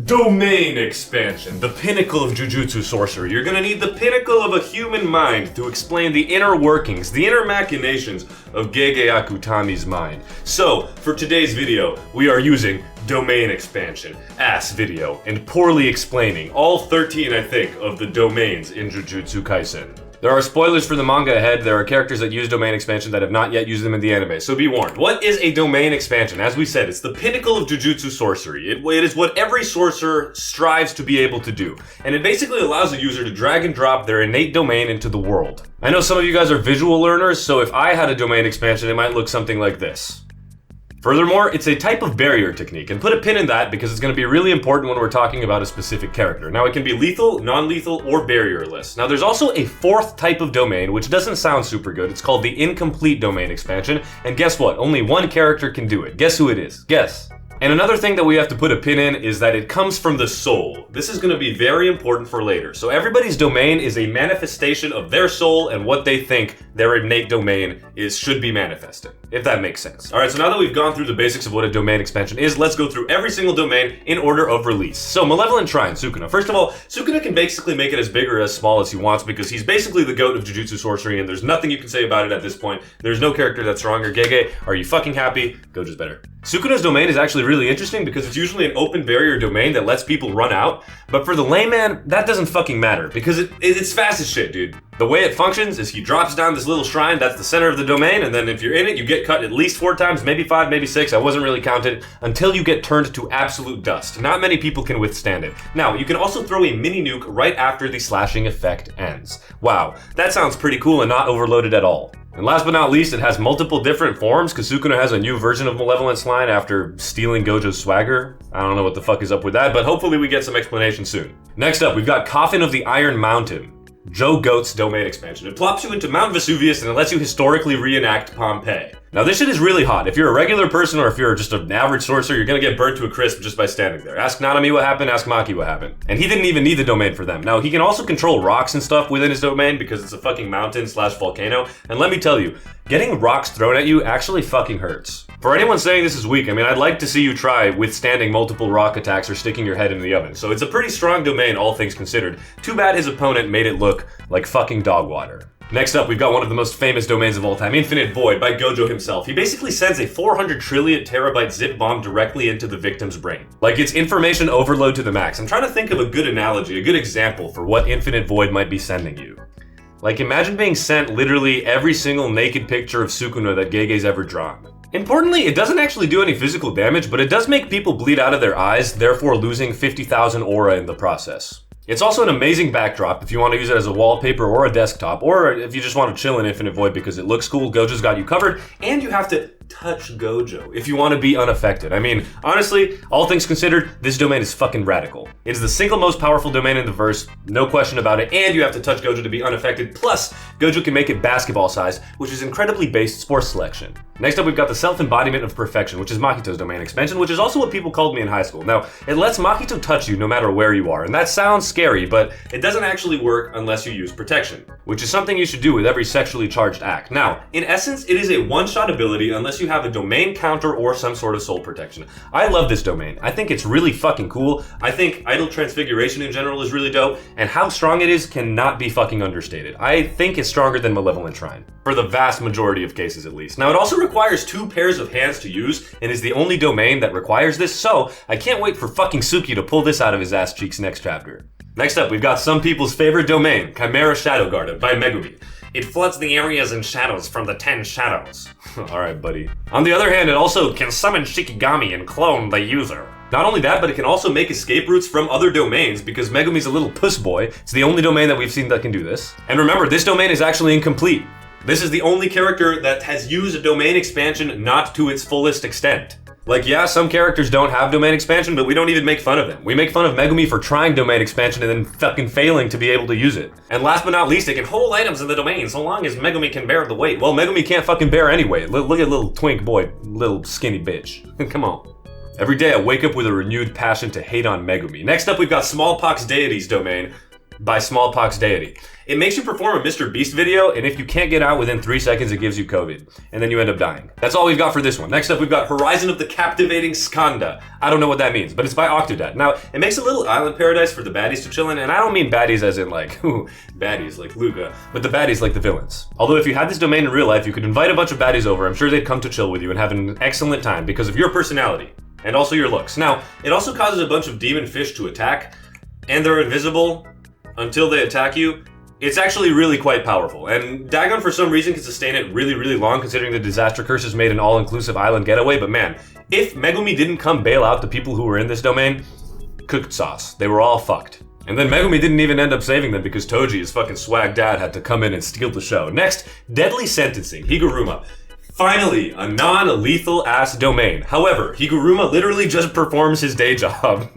Domain expansion, the pinnacle of Jujutsu sorcery. You're gonna need the pinnacle of a human mind to explain the inner workings, the inner machinations of Gege Akutami's mind. So, for today's video, we are using domain expansion, ass video, and poorly explaining all 13, I think, of the domains in Jujutsu Kaisen. There are spoilers for the manga ahead. There are characters that use domain expansion that have not yet used them in the anime, so be warned. What is a domain expansion? As we said, it's the pinnacle of Jujutsu sorcery. It is what every sorcerer strives to be able to do, and it basically allows a user to drag and drop their innate domain into the world. I know some of you guys are visual learners, so if I had a domain expansion, it might look something like this. Furthermore, it's a type of barrier technique, and put a pin in that because it's going to be really important when we're talking about a specific character. Now, it can be lethal, non-lethal, or barrierless. Now, there's also a fourth type of domain, which doesn't sound super good. It's called the incomplete domain expansion, and guess what? Only one character can do it. Guess who it is? Guess. And another thing that we have to put a pin in is that it comes from the soul. This is going to be very important for later. So everybody's domain is a manifestation of their soul and what they think their innate domain should be manifesting, if that makes sense. Alright, so now that we've gone through the basics of what a domain expansion is, let's go through every single domain in order of release. So, Malevolent Shrine, Sukuna. First of all, Sukuna can basically make it as big or as small as he wants because he's basically the goat of Jujutsu sorcery and there's nothing you can say about it at this point. There's no character that's stronger. Gege, are you fucking happy? Gojo's better. Sukuna's domain is actually really interesting because it's usually an open barrier domain that lets people run out, but for the layman, that doesn't fucking matter because it's fast as shit, dude. The way it functions is he drops down this little shrine, that's the center of the domain, and then if you're in it, you get cut at least 4 times, maybe 5, maybe 6, I wasn't really counted, until you get turned to absolute dust. Not many people can withstand it. Now, you can also throw a mini nuke right after the slashing effect ends. Wow, that sounds pretty cool and not overloaded at all. And last but not least, it has multiple different forms, because Sukuna has a new version of Malevolent Slime after stealing Gojo's swagger. I don't know what the fuck is up with that, but hopefully we get some explanation soon. Next up, we've got Coffin of the Iron Mountain, Joe Goat's domain expansion. It plops you into Mount Vesuvius and it lets you historically reenact Pompeii. Now this shit is really hot. If you're a regular person or if you're just an average sorcerer, you're gonna get burnt to a crisp just by standing there. Ask Nanami what happened, ask Maki what happened. And he didn't even need the domain for them. Now he can also control rocks and stuff within his domain because it's a fucking mountain / volcano. And let me tell you, getting rocks thrown at you actually fucking hurts. For anyone saying this is weak, I mean, I'd like to see you try withstanding multiple rock attacks or sticking your head in the oven. So it's a pretty strong domain, all things considered. Too bad his opponent made it look like fucking dog water. Next up, we've got one of the most famous domains of all time, Infinite Void by Gojo himself. He basically sends a 400 trillion terabyte zip bomb directly into the victim's brain. Like, it's information overload to the max. I'm trying to think of a good analogy, a good example for what Infinite Void might be sending you. Like, imagine being sent literally every single naked picture of Sukuna that Gege's ever drawn. Importantly, it doesn't actually do any physical damage, but it does make people bleed out of their eyes, therefore losing 50,000 aura in the process. It's also an amazing backdrop if you want to use it as a wallpaper or a desktop, or if you just want to chill in Infinite Void because it looks cool, Gojo's got you covered, and you have to touch Gojo if you want to be unaffected. I mean, honestly, all things considered, this domain is fucking radical. It is the single most powerful domain in the verse, no question about it, and you have to touch Gojo to be unaffected, plus Gojo can make it basketball sized, which is incredibly based sports selection. Next up, we've got the self-embodiment of perfection, which is Mahito's domain expansion, which is also what people called me in high school. Now, it lets Mahito touch you no matter where you are, and that sounds scary, but it doesn't actually work unless you use protection, which is something you should do with every sexually charged act. Now, in essence, it is a one-shot ability unless you have a domain counter or some sort of soul protection. I love this domain. I think it's really fucking cool. I think idle transfiguration in general is really dope, and how strong it is cannot be fucking understated. I think it's stronger than Malevolent Shrine, for the vast majority of cases at least. Now, it also requires 2 pairs of hands to use, and is the only domain that requires this, so I can't wait for fucking Suki to pull this out of his ass cheeks next chapter. Next up, we've got some people's favorite domain, Chimera Shadow Garden by Megumi. It floods the areas and shadows from the 10 shadows. Alright, buddy. On the other hand, it also can summon Shikigami and clone the user. Not only that, but it can also make escape routes from other domains because Megumi's a little puss boy. It's the only domain that we've seen that can do this. And remember, this domain is actually incomplete. This is the only character that has used a domain expansion not to its fullest extent. Like, yeah, some characters don't have domain expansion, but we don't even make fun of them. We make fun of Megumi for trying domain expansion and then fucking failing to be able to use it. And last but not least, it can hold items in the domain so long as Megumi can bear the weight. Well, Megumi can't fucking bear anyway. Look at little twink boy, little skinny bitch. Come on. Every day I wake up with a renewed passion to hate on Megumi. Next up, we've got Smallpox Deity's domain. by smallpox deity. It makes you perform a Mr. Beast video, and if you can't get out within 3 seconds, it gives you COVID. And then you end up dying. That's all we've got for this one. Next up, we've got Horizon of the Captivating Skanda. I don't know what that means, but it's by Octodad. Now, it makes a little island paradise for the baddies to chill in, and I don't mean baddies as in like, ooh, baddies like Luka, but the baddies like the villains. Although if you had this domain in real life, you could invite a bunch of baddies over. I'm sure they'd come to chill with you and have an excellent time because of your personality and also your looks. Now, it also causes a bunch of demon fish to attack, and they're invisible until they attack you. It's actually really quite powerful, and Dagon for some reason can sustain it really, really long considering the disaster curses made an all-inclusive island getaway, but man, if Megumi didn't come bail out the people who were in this domain, cooked sauce. They were all fucked. And then Megumi didn't even end up saving them because Toji, his fucking swag dad, had to come in and steal the show. Next, Deadly Sentencing, Higuruma. Finally, a non-lethal ass domain. However, Higuruma literally just performs his day job.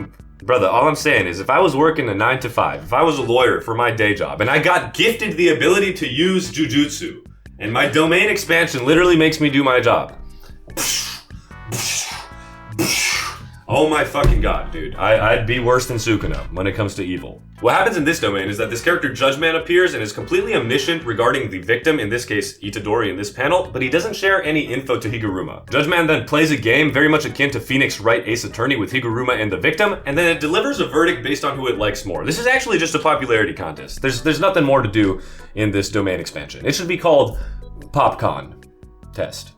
Brother, all I'm saying is if I was working a 9 to 5, if I was a lawyer for my day job, and I got gifted the ability to use Jujutsu, and my domain expansion literally makes me do my job. Oh my fucking god, dude. I'd be worse than Sukuna when it comes to evil. What happens in this domain is that this character Judgeman appears and is completely omniscient regarding the victim, in this case Itadori in this panel, but he doesn't share any info to Higuruma. Judgeman then plays a game very much akin to Phoenix Wright Ace Attorney with Higuruma and the victim, and then it delivers a verdict based on who it likes more. This is actually just a popularity contest. There's nothing more to do in this domain expansion. It should be called PopCon Test.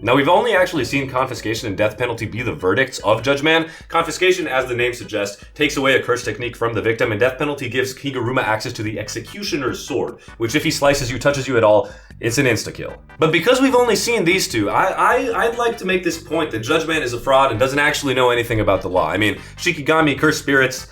Now, we've only actually seen confiscation and death penalty be the verdicts of Judgeman. Confiscation, as the name suggests, takes away a curse technique from the victim, and death penalty gives Higuruma access to the executioner's sword, which if he slices you, touches you at all, it's an insta-kill. But because we've only seen these two, I'd like to make this point that Judgeman is a fraud and doesn't actually know anything about the law. I mean, Shikigami, cursed spirits,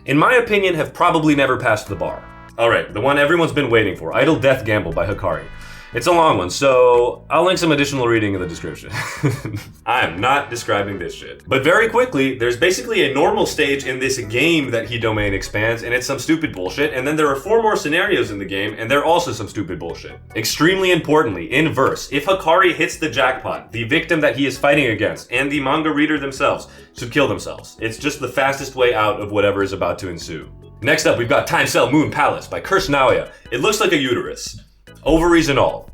in my opinion, have probably never passed the bar. Alright, the one everyone's been waiting for, Idle Death Gamble by Hikari. It's a long one, so I'll link some additional reading in the description. I am not describing this shit. But very quickly, there's basically a normal stage in this game that he domain expands, and it's some stupid bullshit, and then there are 4 more scenarios in the game, and they're also some stupid bullshit. Extremely importantly, in verse, if Hikari hits the jackpot, the victim that he is fighting against, and the manga reader themselves, should kill themselves. It's just the fastest way out of whatever is about to ensue. Next up, we've got Time Cell Moon Palace by Curse Naoya. It looks like a uterus. Ovaries and all.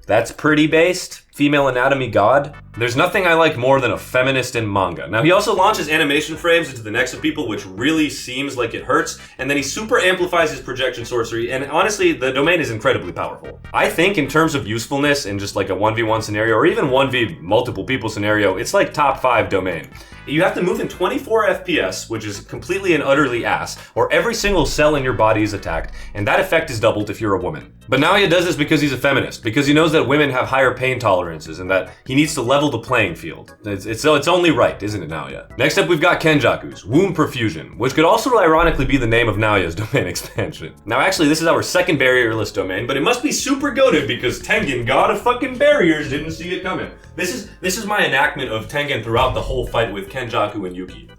That's pretty based. Female anatomy god. There's nothing I like more than a feminist in manga. Now, he also launches animation frames into the necks of people, which really seems like it hurts, and then he super amplifies his projection sorcery, and honestly, the domain is incredibly powerful. I think in terms of usefulness in just like a 1v1 scenario, or even 1v multiple people scenario, it's like top 5 domain. You have to move in 24 FPS, which is completely and utterly ass, or every single cell in your body is attacked, and that effect is doubled if you're a woman. But Naoya does this because he's a feminist, because he knows that women have higher pain tolerances, and that he needs to level the playing field. It's only right, isn't it, Naoya? Next up, we've got Kenjaku's Womb Perfusion, which could also ironically be the name of Naoya's domain expansion. Now, actually, this is our second barrierless domain, but it must be super goated because Tengen, god of fucking barriers, didn't see it coming. This is my enactment of Tengen throughout the whole fight with Kenjaku and Yuki.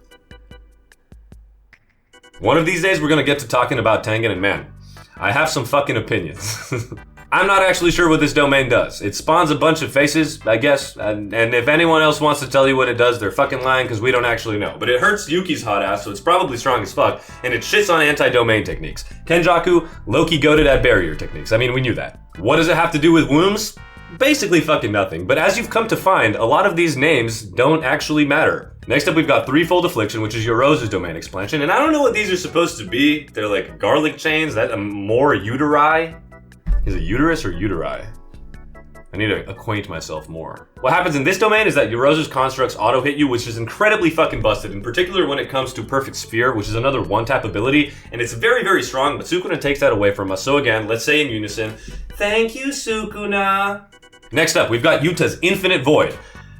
One of these days, we're gonna get to talking about Tengen, and man, I have some fucking opinions. I'm not actually sure what this domain does. It spawns a bunch of faces, I guess, and if anyone else wants to tell you what it does, they're fucking lying because we don't actually know. But it hurts Yuki's hot ass, so it's probably strong as fuck, and it shits on anti-domain techniques. Kenjaku, low-key goated at barrier techniques. I mean, we knew that. What does it have to do with wombs? Basically fucking nothing, but as you've come to find, a lot of these names don't actually matter. Next up, we've got Threefold Affliction, which is Yorozu's domain expansion, and I don't know what these are supposed to be. They're like garlic chains, that more uteri? Is it uterus or uteri? I need to acquaint myself more. What happens in this domain is that Yorozu's constructs auto-hit you, which is incredibly fucking busted, in particular when it comes to Perfect Sphere, which is another one-tap ability, and it's very, very strong, but Sukuna takes that away from us. So again, let's say in unison, thank you, Sukuna. Next up, we've got Yuta's Infinite Void.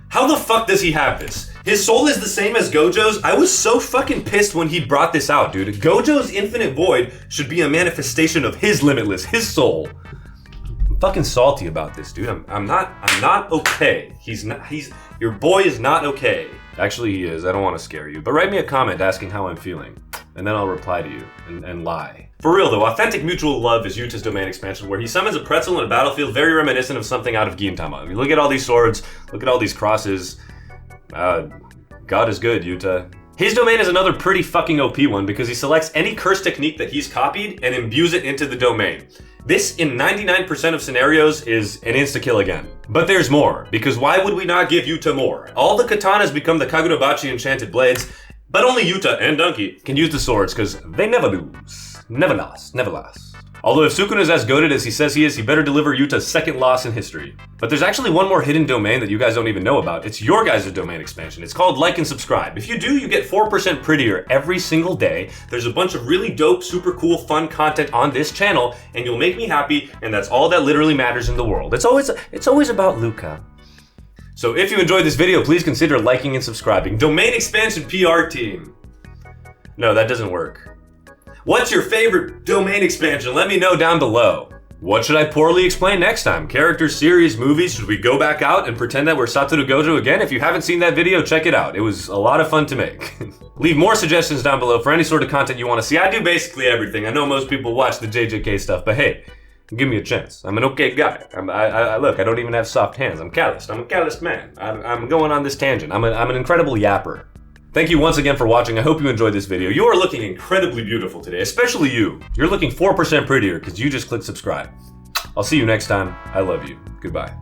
How the fuck does he have this? His soul is the same as Gojo's? I was so fucking pissed when he brought this out, dude. Gojo's Infinite Void should be a manifestation of his limitless, his soul. I'm fucking salty about this, dude. I'm not okay. Your boy is not okay. Actually, he is. I don't want to scare you. But write me a comment asking how I'm feeling, and then I'll reply to you and lie. For real though, Authentic Mutual Love is Yuta's domain expansion where he summons a pretzel in a battlefield very reminiscent of something out of Gintama. I mean, look at all these swords, look at all these crosses. God is good, Yuta. His domain is another pretty fucking OP one because he selects any curse technique that he's copied and imbues it into the domain. This, in 99% of scenarios, is an insta-kill again. But there's more, because why would we not give Yuta more? All the katanas become the Kagurabachi enchanted blades, but only Yuta and Donkey can use the swords because they never lose. Never lost. Never lost. Although if Sukuna is as goated as he says he is, he better deliver Yuta's second loss in history. But there's actually one more hidden domain that you guys don't even know about. It's your guys' domain expansion. It's called Like and Subscribe. If you do, you get 4% prettier every single day. There's a bunch of really dope, super cool, fun content on this channel, and you'll make me happy, and that's all that literally matters in the world. It's always about Luka. So if you enjoyed this video, please consider liking and subscribing. Domain expansion PR team. No, that doesn't work. What's your favorite domain expansion? Let me know down below. What should I poorly explain next time? Characters, series, movies? Should we go back out and pretend that we're Satoru Gojo again? If you haven't seen that video, check it out. It was a lot of fun to make. Leave more suggestions down below for any sort of content you want to see. I do basically everything. I know most people watch the JJK stuff, but hey, give me a chance. I'm an okay guy. Look, I don't even have soft hands. I'm calloused. I'm a calloused man. I'm going on this tangent. I'm an incredible yapper. Thank you once again for watching. I hope you enjoyed this video. You are looking incredibly beautiful today, especially you. You're looking 4% prettier because you just clicked subscribe. I'll see you next time. I love you. Goodbye.